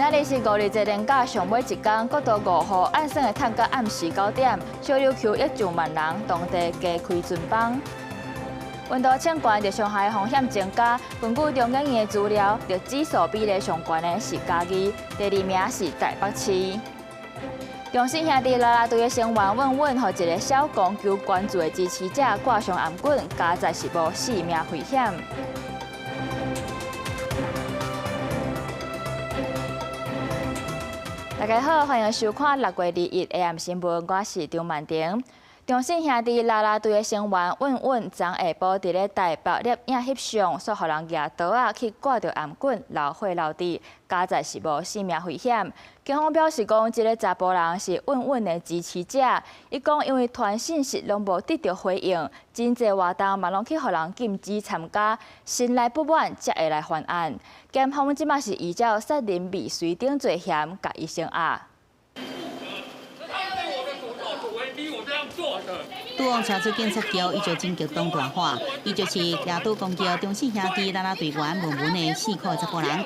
仔日是521连假上尾一天，国道5号按算的探到暗时9点，小琉球约1万人，当地加开巡帮。温度升高，热伤害的风险增加。根据中研院的资料，热指数比例上高的是嘉义，第2名是台北市。中信兄弟啦啦队的成员稳稳，和一个小公求关注的支持者挂上暗棍，加载是无性命危险。大家好，欢迎收看6月21日 AM 新闻，我是张曼婷。中信兄弟啦啦队的成员稳稳，昨下晡伫咧台北摄影翕相，所互人举刀啊去挂着暗棍，流血流滴，加载是无性命危险。警方表示讲，这个查甫人是稳稳的支持者。伊讲，因为传信息拢无得到回应，真侪活动嘛拢去互人禁止参加，心内不满才会来犯案。检方即马是依照杀人未遂等罪嫌，甲伊声押。拄往查出警察局，伊就真激动大火，伊就是举刀攻击中信兄弟啦啦队员文文的4个查甫人。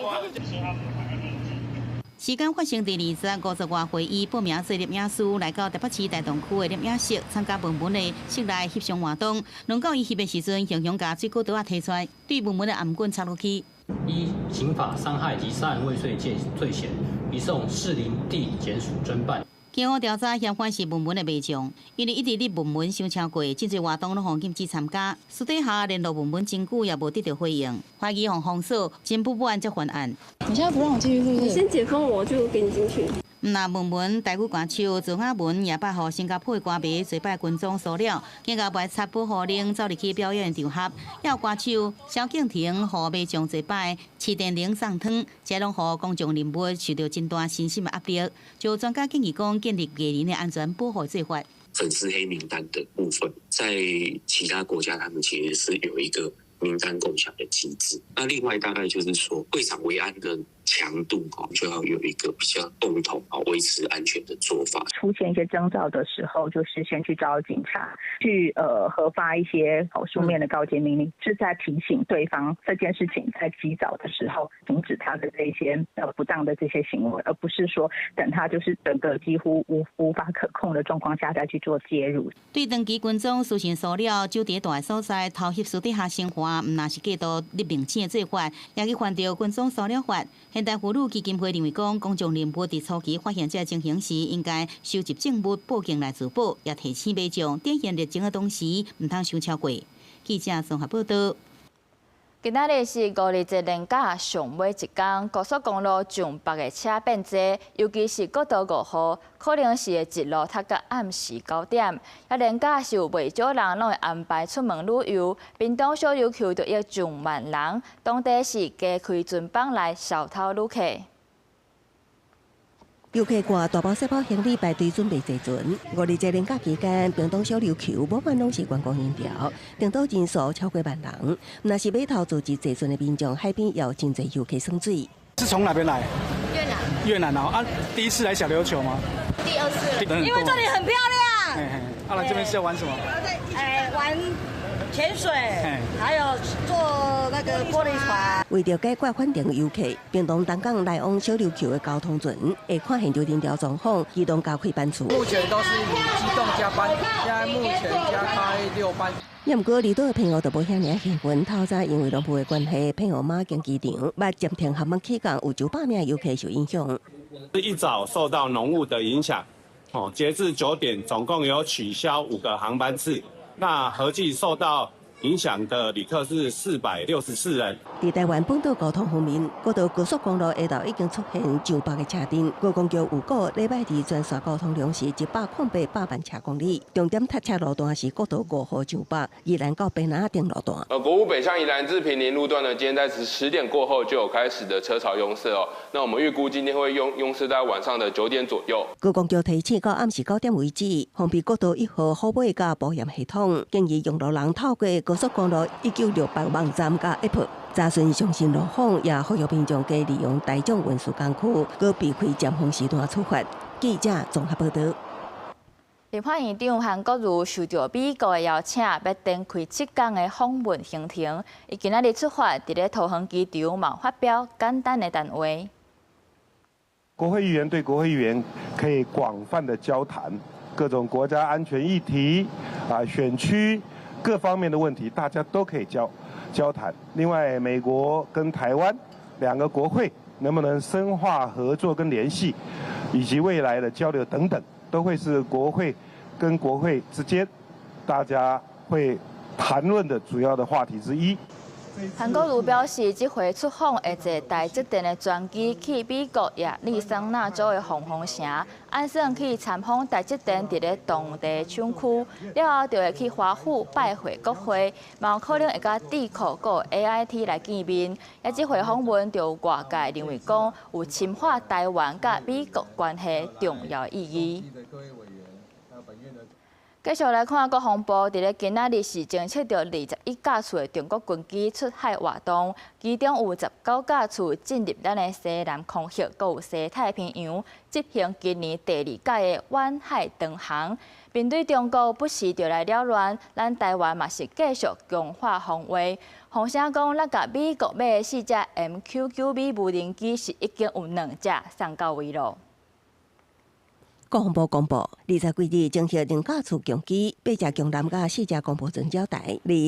事件发生第50多岁，伊报名做摄影师，来到台北市大同区的摄影室参加文文的室内翕相活动。轮到伊翕的时阵，雄雄把水果刀摕出来，对文文的暗棍插落去。依刑法伤害及杀人未遂罪嫌，移送士林地理检署侦办。警方调查嫌犯是文文的卖将，因为一直咧文文相车过，真侪活动拢互禁止参加。私底下联络文文真久也无得到回应，怀疑互封锁，真不安才犯案。你现在不让我进去是不是？你先解封我就给你进去。那文文台语歌手郑雅文也捌互新加坡的歌迷做摆群众骚扰，警察派插保护令走入去表演场合，也有歌手萧敬腾互卖将做摆市电铃送汤，这拢互公众人物受到真大身心的压力。就专家建议讲，建立艺人的安全保护做法。粉丝黑名单的部分，在其他国家他们其实是有一个名单共享的机制。那另外大概就是说，会场维安的强度就要有一个比较共同维持安全的做法。出现一些征兆的时候，就是先去找警察，去核发一些书面的告诫命令，是在提醒对方这件事情在及早的时候停止他的这些不当的这些行为，而不是说等他就是整个几乎无法可控的状况下再去做介入。对长期群众私信骚扰，就伫大所在偷翕私底下生活，唔那是计图立明显的做法，也去犯到群众骚扰法。现代妇女基金会认为讲，公众人物伫初期发现这情形时，应该收集证物报警来自保，也提醒民众展现热情的同时，唔通伤超过。记者综合报道。今仔日是521连假上尾一天，高速公路上北的车变多，尤其是国道5号，可能是会一路塞到暗时9点。也连假是有袂少人拢会安排出门旅游，屏东小琉球就约1万人，当地是加开巡帮来小偷旅客。游客挂大包小包行李排队准备坐船。521连假期间，屏东小琉球部分拢是观光人潮，订到人数超过万人。若是码头组织坐船的民众，海边也有真侪游客上水。是从哪边来？越南。越南哦，第一次来小琉球吗？第2次。因为这里很漂亮。来这边是要玩什么？玩潜水，还有坐那个玻璃船。为了解决反常的游客，屏东东港来往小琉球的交通船会看现场人潮状况，机动加开班次。目前都是以机动加班，现在目前加开6班。也毋过，离岛的朋友就无遐尔兴奋。透早因为落雨的关系，朋友马经机场，捌暂停航班期间，有900名游客受影响。一早受到浓雾的影响，截至9点，总共有取消5个航班次。那合计受到影响的旅客是464人。在台湾本岛交通方面，国道高速公路下头已经出现上北的车阵，高公桥有过礼拜二全线交通量是108万车公里。重点塞车路段是国道5号上北，宜兰到北南顶路段。国五北向宜兰至坪林路段呢，今天在10点过后就有开始的车潮拥塞哦。那我们预估今天会拥塞在晚上的9点左右。高公桥提醒到暗时9点为止，封闭国道1号后尾甲保险系统，建议用路人透过高速公路196网站甲 App。查询上新路况，也呼吁民众加利用大众运输工具，搁避开尖峰时段出发。记者综合报道。立法院长韩国瑜受到美国的邀请，要展开7天的访问行程。伊今仔日出发，伫咧桃园机场嘛发表简单的谈话。国会议员对国会议员可以广泛的交谈，各种国家安全议题选区各方面的问题，大家都可以交谈。另外，美国跟台湾2个国会能不能深化合作跟联系，以及未来的交流等等，都会是国会跟国会之间大家会谈论的主要的话题之一。韩国瑜表示，这回出访会坐台积电的专机去美国亚利桑那州的红红城，按算去参访台积电伫咧当地厂区，了后就会去华府拜会国会，嘛有可能会甲智库个 AIT 来见面。也这回访问就外界认为讲有深化台湾甲美国关系重要意义。继续来看，国防部伫咧今仔日是侦测到21架次的中国军机出海活动，其中有19架次进入咱的西南空域，阁有西太平洋，执行今年第2届的远海长航。面对中国不时就来扰乱，咱台湾嘛是继续强化防卫。洪声讲，咱甲美国买的4架 MQ-9B 无人机是已经有2架送到位咯。国防部公布，20几日整合2架次强机，8架强舰甲4架公布准交代。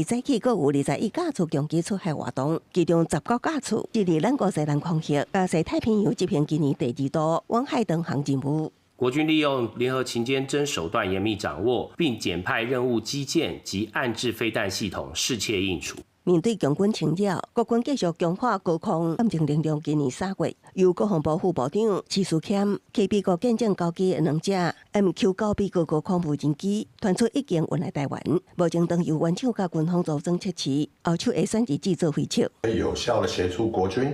早起阁有21架次强机出海活动，其中19架次进入咱国西南空域，甲西太平洋执行今年第2度远海长航任务。国军利用联合勤监侦手段严密掌握，并简派任务基建及岸置飞弹系统适切应处。面对强军侵扰，国军继续强化高空安全力量。今年3月，由国防部副部长徐树谦去美国见证交机的2架 MQ-9B 高空无人机，传出已经运来台湾，目前当由原厂甲军方组装测试，后手会选择制作回测，可以有效的协助国军，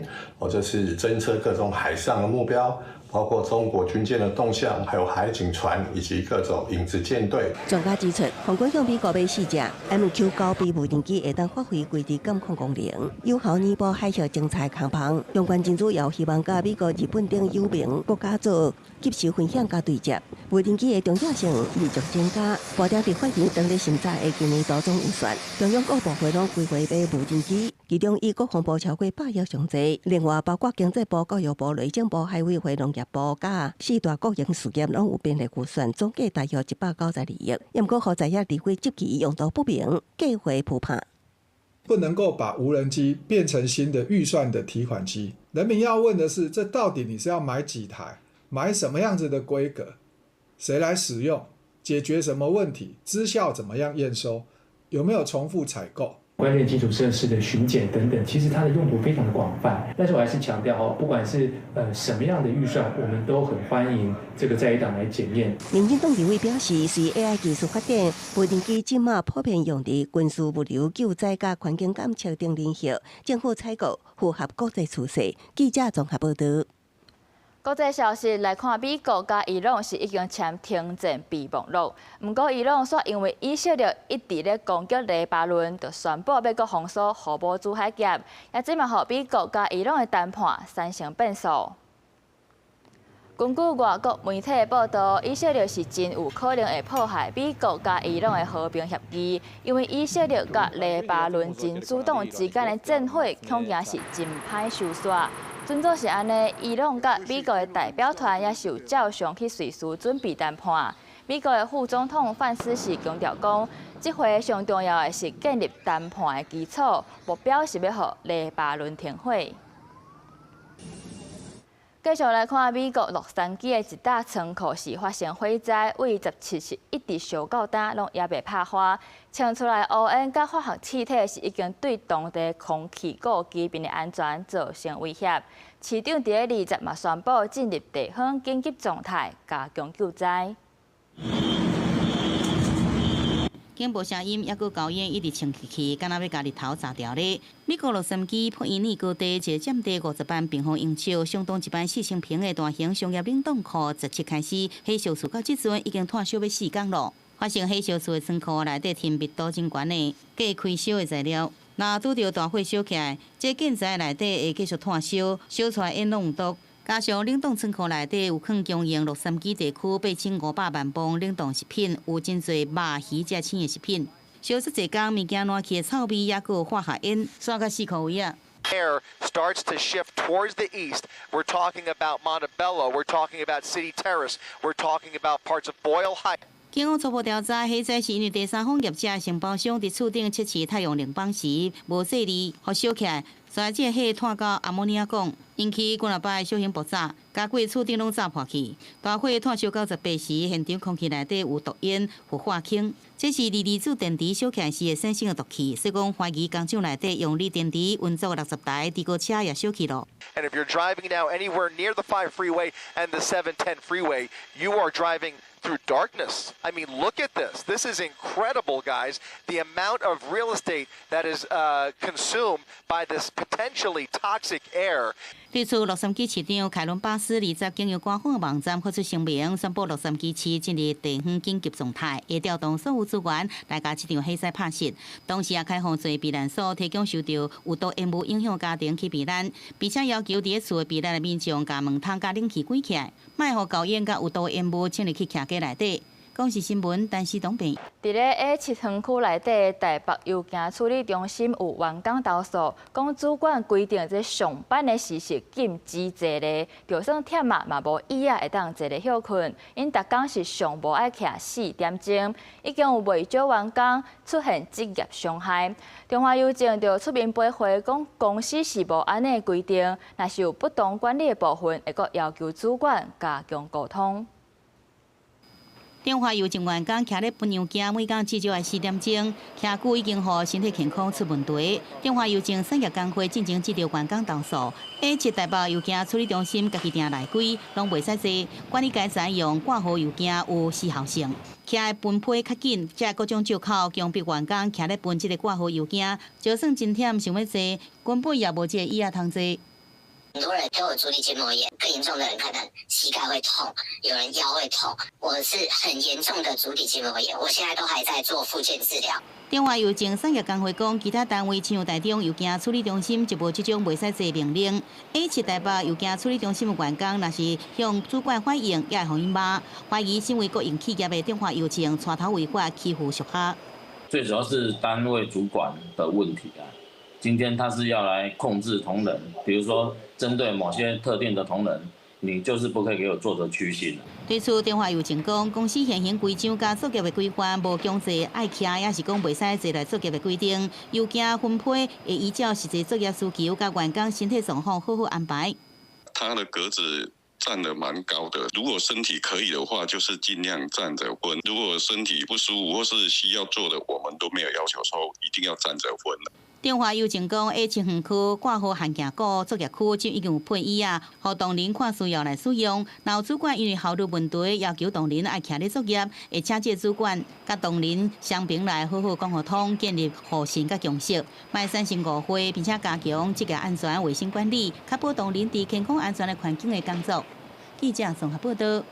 这是侦测各种海上的目标。包括中国军舰的动向，还有海警船以及各种影子舰队。专家指出，航军向美国买4架 MQ-9B 无人机，会当发挥轨迹监控功能，有效弥补海峡侦察空防。相关真主要希望甲美国、日本等有名国家做接受分享甲对接。无人机的重要性持续增加，部长伫法院当日审查的今年度总预算，中央各部会拢规划买无人机，其中以国防部超过100亿上济，另外包括经济部、教育部、内政部、海委会、农业部甲4大国营事业拢有编列预算，总计大约192亿。因过后在野地区执旗用途不明，计划扑拍。不能够把无人机变成新的预算的提款机。人民要问的是，这到底你是要买几台？买什么样子的规格？谁来使用？解决什么问题？支效怎么样验收？有没有重复采购？关键基础设施的巡检等等，其实它的用途非常的广泛。但是我还是强调不管是什么样的预算，我们都很欢迎这个在野党来检验。民进党立委表示，随 AI 技术发展，无人机即马普遍用伫军事物流救灾甲环境监测等领域，政府采购符合国际趋势。记者综合报道。国际消息来看，美国甲伊朗是已经签停战备忘录，不过伊朗却因为意识到一直咧攻击黎巴嫩，就宣布要搁封锁荷伯兹海峡，也即嘛互美国甲伊朗的谈判产生变数。根据外国媒体报道，以色列是真有可能会破坏美国甲伊朗的和平协议，因为以色列甲黎巴嫩真主党之间的战火恐惊是真歹收煞。准则是安尼，伊朗甲美国的代表团也是有照常去随时准备谈判。美国的副总统范斯是强调讲，这回上重要的是建立谈判的基础，目标是要互黎巴嫩停火。继续来看，美国洛杉矶的一大仓库是发生火灾，为17日一直烧到今，拢也未拍花。呛出来乌烟甲化学气体是已经对当地空气和居民的安全造成威胁。市长伫咧20日嘛宣布进入地方紧急状态，加强救灾。警报声音还佫高烟一直冲起，敢若要甲日头炸掉咧。美国洛杉矶普伊尼高地一个占地50万平方英尺、相当一般4000平的大型商业冷冻库，17开始火烧厝到即阵已经炭烧要4天咯。发生火烧厝的仓库内底甜密度真悬的，计开烧的材料。若拄到大火烧起来，这建材内底会继续炭烧，烧出来烟浓有毒。加上冷冻仓库内底有放供应洛杉矶地区8500万磅冷冻食品，有真侪肉、鱼、食青的食品。烧出一天，物件烂去的臭味，也有化学烟，刷到4块位啊！ Air starts to shift towards the east. We're talking about Montebello. We're talking about City Terrace. We're talking about parts of Boyle Heights. 警方初步调查，迄在是因为第三方业者承包商伫厝顶测试太阳能板时无细腻，互烧起来，所以这火炭到阿摩尼亚汞，引起几礼拜小型爆炸，加贵厝顶拢炸破去。大火炭烧到18时，现场空气内底有毒烟和化氢，这是离子电池烧起来时会产生的毒气，所以讲怀疑工厂内底用锂电池运作60台低高车也烧起了。And if you're driving now anywhere near the 5 freeway and the 710 freeway, you are driving through darkness. I mean, look at this. This is incredible, guys. The amount of real estate that is consumed by this potentially toxic air. 对此，洛杉矶市长凯伦巴斯20经由官方网站发出声明，宣布洛杉矶市进入地方紧急状态，会调动所有资源来甲这场火灾拍摄。同时也开放做避难所，提供受到有毒烟雾影响家庭去避难，并且要求伫厝的避难的民众甲门窗甲冷气关起来，莫互高烟甲有毒烟雾进入去徛家内底。公视新闻，陈时东平。伫咧 A7园区内底台北邮件处理中心有员工投诉，讲主管规定这上班的时是禁止坐咧，就算忝啊嘛无椅啊会当坐咧休困。因逐工是上无爱徛4点钟，已经有未少员工出现职业伤害。中华邮政就出面驳回，讲公司是无安尼规定，若是有不当管理的部分，会阁要求主管加强沟通。中华邮政员工徛咧分邮件，每工至少要4点钟，徛久已经互身体健康出问题。中华邮政产业工会进行接到员工投诉 ，A7台北邮件处理中心家己订内柜拢袂使坐，管理该采用挂号邮件有时效性，徛的分批较紧，才各种借口强迫员工徛咧分这个挂号邮件，就算真忝想要坐，根本也无这个椅仔通坐。很多人都有足底筋膜炎，更严重的人可能膝盖会痛，有人腰会痛。我是很严重的足底筋膜炎，我现在都还在做复健治疗。中华邮政产业工会讲，其他单位像台中邮件处理中心就无这种袂使坐命令。A7台北邮件处理中心的员工，若是向主管反映，也会互因骂，怀疑身为国营企业的中华邮政带头违法欺负属下。最主要是单位主管的问题啊。今天他是要来控制同仁，比如说针对某些特定的同仁，你就是不可以给我做着趋势。对此，中华邮政讲，公司现行规章甲作业的规范无强制爱徛，也是讲袂使坐来作业的规定。邮件分配会依照实际作业需求，甲员工身体状况好好安排。他的格子站得蛮高的，如果身体可以的话，就是尽量站着混；如果身体不舒服或是需要做的，我们都没有要求说一定要站着混的。中华邮政讲 A7园区挂号函件股作业区就已经有配椅啊，互同仁看需要来使用。然后主管因为效率问题，要求同仁爱徛咧作业，会请这主管甲同仁相平来好好讲互通，建立互信甲共识，卖产生误会，并且加强职业安全卫生管理，确保同仁伫健康安全的环境的工作。记者综合报道。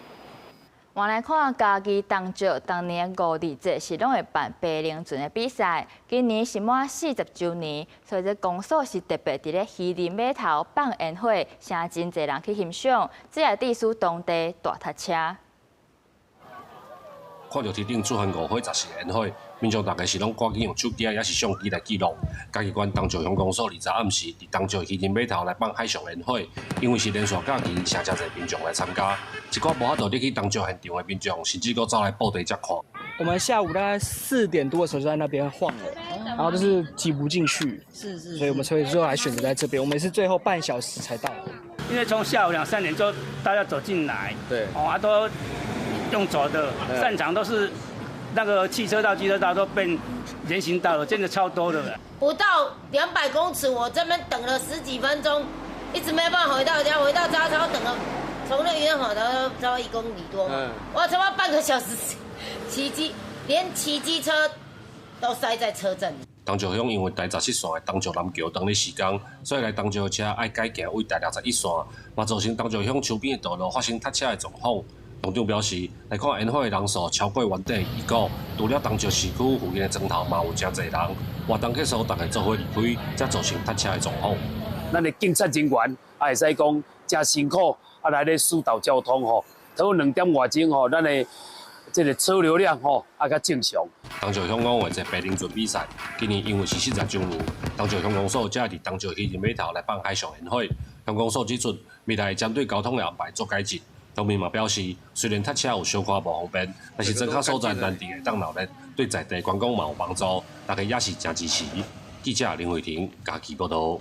换来看，家己当石当年5日节是拢会办白龙船的比赛，今年是满40周年，所以这公所是特别伫咧渔林码头放烟火，请真侪人去欣赏，这也致使当地大塞车。看到天顶出现5火10式烟火，民众大概是拢赶紧用手机也是相机来记录。嘉义县东石乡公所20暗时伫东石渔林码头来放海上烟火，因为是连续假期，诚真侪民众来参加。一寡无法度入去东石现场的民众，甚至阁走来布袋遮看。我们下午大概4点多的时候就在那边晃了，然后就是挤不进去，所以我们最后还选择在这边。我们是最后半小时才到，因为从下午2、3点就大家走进来，对，都用走的，散场都是那个汽车道、机车道都变人行道了，真的超多的。不到200公尺，我这边等了10几分钟，一直没办法回到家，回到家超等了，从那渔人河到超1公里多，我差不多半个小时连骑机车都塞在车阵。东石乡因为第17线的东石南桥当日施工，所以来东石车爱改行为第61线，嘛造成东石乡周边的道路发生塞车的状况。农长表示，来看烟火的人数超过原定预估，除了东石市区附近的庄头嘛有真侪人，活动结束，大家做伙离开，才造成塞车的状况。咱的警察人员也会使讲真辛苦，来咧疏导交通吼。到2点外钟吼，咱的这个车流量较正常。东石香港有一个白灵船比赛，今年因为是40周年，东石香港所才伫东石渔人码头来办海上宴会。香港所指出，未来针对交通的安排做改进。农民嘛表示，虽然塞车有小可无方便，但是增加所在难题会当闹热，对在地观光嘛有帮助，大家也是真支持。记者林慧婷家己报道。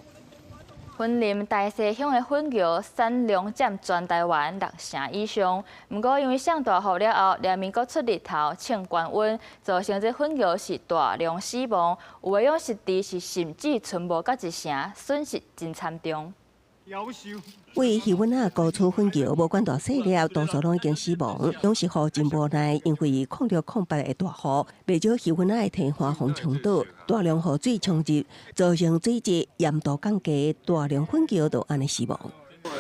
云林大西乡的粉桥产量占全台湾6成以上，不过因为上大雨了后，连绵阁出日头称高温，造成这粉桥是大量死亡，有的养殖池是甚至剩无甲1成，损失真惨重。为渔温啊，高处粉桥无管大细了，多数拢已经死亡。养殖户真无奈，因为0608的大雨，不少渔温啊的堤花洪冲倒，大量雨水冲入，造成水质严重降低，大量粉桥就安尼死亡。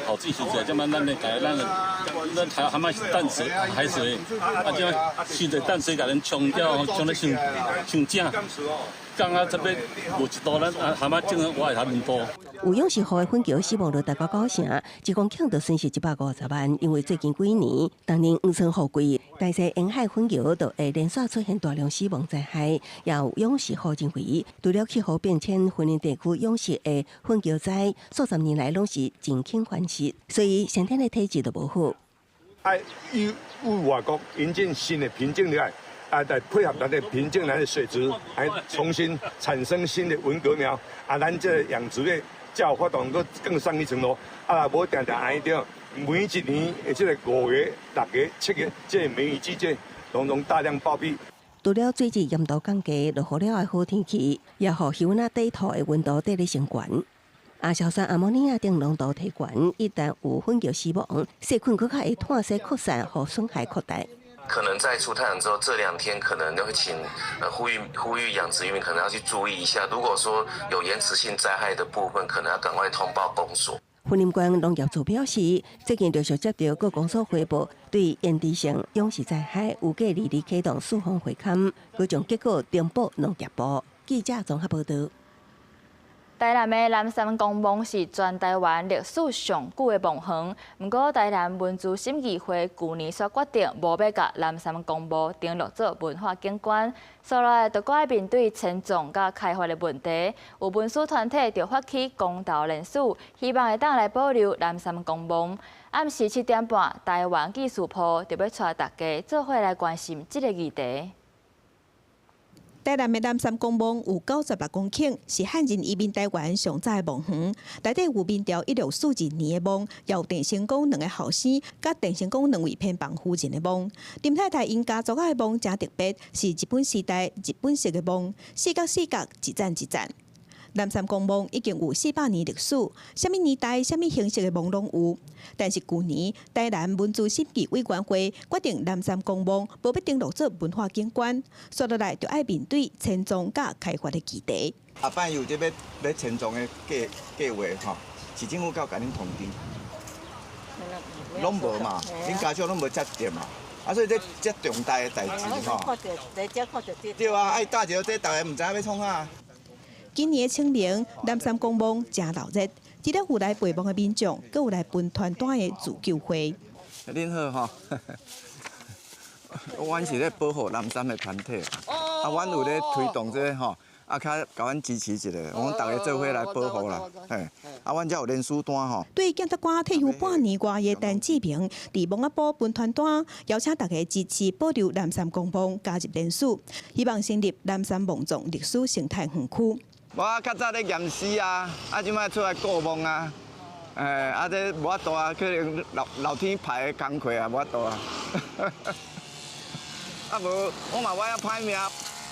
好水是这么咱的改咱台蛤蟆是淡水海水，这是在淡水甲咱冲掉，冲得像正。刚刚这边无一度，咱蛤蟆种的活还蛮多。有养殖户的粉桥死亡率达到9成，一公顷就损失150万。因为最近几年，当年黄村雨季，大西沿海粉桥就会连续出现大量死亡灾害，也有养殖户认为，除了气候变迁，云林地区养殖的粉桥灾，数十年来拢是真轻繁殖，所以先天的体质就无好。与外国引进新的品种来。来配合咱的品种，咱的水质，来重新产生新的文革苗。咱这养殖的才有发动更上一层楼。无定定安尼着，每一年的这个5月、6月、7月，这个梅雨季节，拢大量暴毙。除了水质严重降低，落雨了的好天气，也互气温底土的温度得升悬。硝酸阿摩尼亚等浓度提悬，一旦有粉桥死亡，细菌更较会脱色扩散，和损害扩大。可能在出太阳之后，这2天可能会请呼吁养殖渔民可能要去注意一下。如果说有延迟性灾害的部分，可能要赶快通报公所。云林县农业处表示，最近陆续接到各公所汇报，对延迟性养殖灾害有计2日启动诉讼会勘，各种结果通报农业部。记者综合报道。台南的南山公墓是全台湾历史上久的墓园，不过台南文资审议会去年所决定，无要甲南山公墓登录做文化景观，所来就改面对迁葬甲开发的问题，有文史团体就发起公道联署，希望会当来保留南山公墓。暗时7点半，台湾技术部就要带大家做伙来关心这个议题。台南的南山公墓有96公顷，是汉人移民台湾上早的墓园。内底有明朝1642年的墓，也有郑成功2个后生，甲郑成功2位偏房夫人的墓。林太太因家族的墓真特别，是日本时代日本式的墓，四角一赞一赞。南山公墓已经有400年历史，什么年代、什么形式的墓拢有。但是去年台南文资审议委员会决定南山公墓无要登录做文化景观，所落来就要面对迁葬甲开发的议题。下摆有这要迁葬的计划吼，市政府甲甲恁通知，拢无嘛，恁家属拢无接电嘛。所以这重大的代志吼。对啊，爱大桥这大家唔知要创啥。今年的清明，南山公墓真闹热，除了有来陪墓的民众，阁有来分团团的自救会。恁好吼，阮是咧保护南山的团体，阮有咧推动这吼，较甲阮支持一下，阮大家做伙来保护啦，嘿，阮才有联署单吼。对检察官退休半年外的陈志平，伫墓仔埔分团单，邀请大家支持保留南山公墓，加入联署，希望成立南山墓葬历史生态园区。我较早咧验尸啊，即摆出来顾墓啊，这无法度啊，可能老天派的工课啊，无法度啊。无，我嘛我要歹命。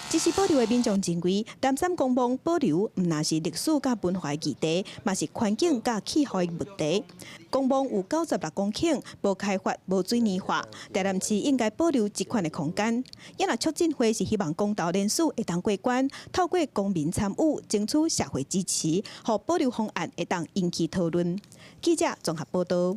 支持保留的民众认为，南山公墓保留唔那是历史甲文化的议题，嘛是环境甲气候的问题。公墓有96公顷，无开发、无水泥化，台南市应该保留这款的空间。也若促进会是希望公道联署会当过关，透过公民参与，争取社会支持，互保留方案会当引起讨论。记者综合报道。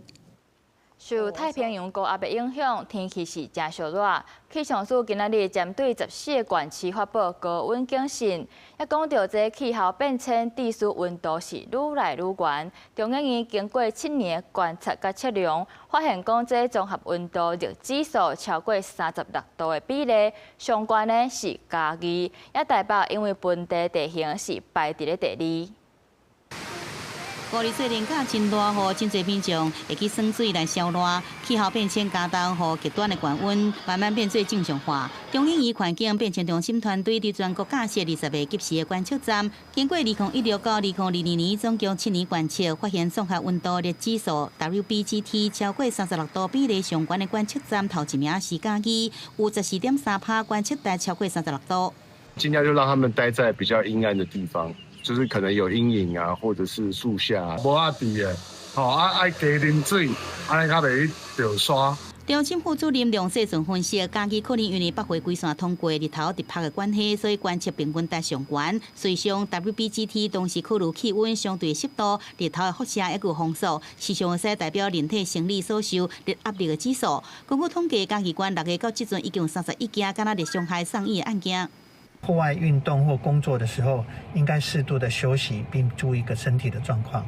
受太平洋高压的影响，天气是真烧热。气象署今仔日针对14个县市发布高温警讯，也讲到这气候变迁地区温度是愈来愈悬。中研院经过7年观察甲测量，发现讲这综合温度热指数超过36度的比例，上悬的是嘉义，也代表因为本地地形是排伫咧第2。高丽水连假真大雨，真侪民众会去耍水来消热。气候变迁加重，和极端的高温慢慢变做正常化。中研院环境变迁中心团队伫全国架设20个及时的观测站，经过2016到2022年总共7年观测，发现综合温度热指数 WBGT 超过36度比例上悬的观测站头一名是嘉义，有14.3%观测带超过36度。尽量就让他们待在比较阴暗的地方。就是可能有阴影啊，或者是树下，无阿地的，爱加啉水，安尼较袂着沙。中心副主任梁世存分析，嘉义可能因为北回归线通过日头直拍的关系，所以观测平均值上悬。随上 WBGT 同时考虑气温相对湿度、日头的辐射抑有风速，是上会使代表人体生理所受热压力的指数。根据统计，嘉义县6月到即阵已经31件敢若热伤害上亿的案件。户外运动或工作的时候，应该适度的休息，并注意身体的状况。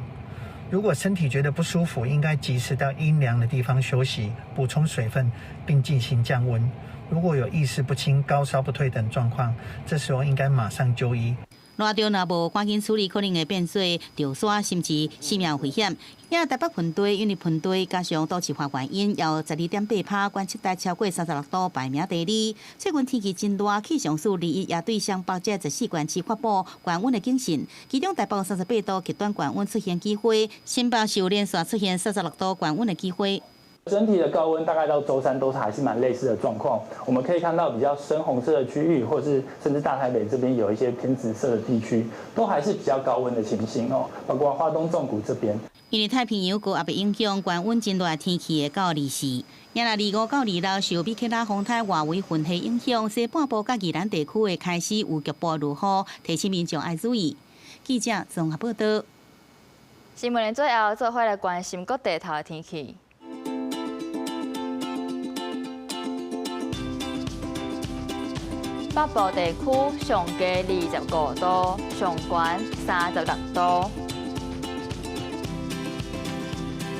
如果身体觉得不舒服，应该及时到阴凉的地方休息，补充水分，并进行降温。如果有意识不清、高烧不退等状况，这时候应该马上就医。热潮若无赶紧处理，可能会变做潮沙，甚至性命危险。也台北盆地因为盆地加上都市化原因，有12.8%观测带超过36度，排名第2。最近天气真热，气象署2日也对上北这14县市发布高温的警讯，其中台北38度极端高温出现机会，新北市有连续出现36度高温的机会。整体的高温大概到周3都是还是蛮类似的状况，我们可以看到比较深红色的区域，或是甚至大台北这边有一些偏紫色的地区，都还是比较高温的情形哦，包括花东纵谷这边。因为太平洋高压的影响，高温真热天气会到24。也来25到26受米克拉风台外围云系影响，西半部甲宜兰地区会开始有局部雨雨，提醒民众爱注意。记者综合报道。新闻的最后，做伙来关心各地头的天气。北部地区上低25度，上悬36度；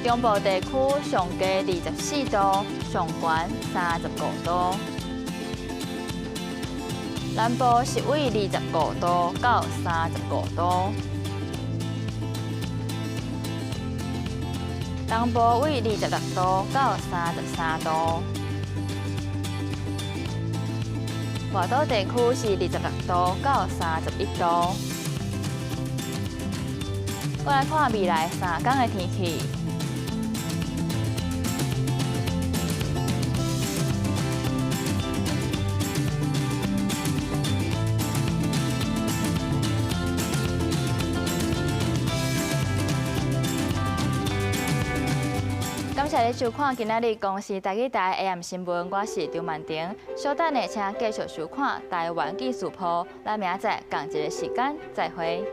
中部地区上低24度，上悬35度；南部10位25度到35度；东部位26度到33度。外岛地区是26度到31度。我来看未来3天的天气。感谢你收看今仔日公视台语台 AM 新闻，我是张曼婷。稍等的，请继续收看台湾纪事报。咱明仔载同一个时间再会。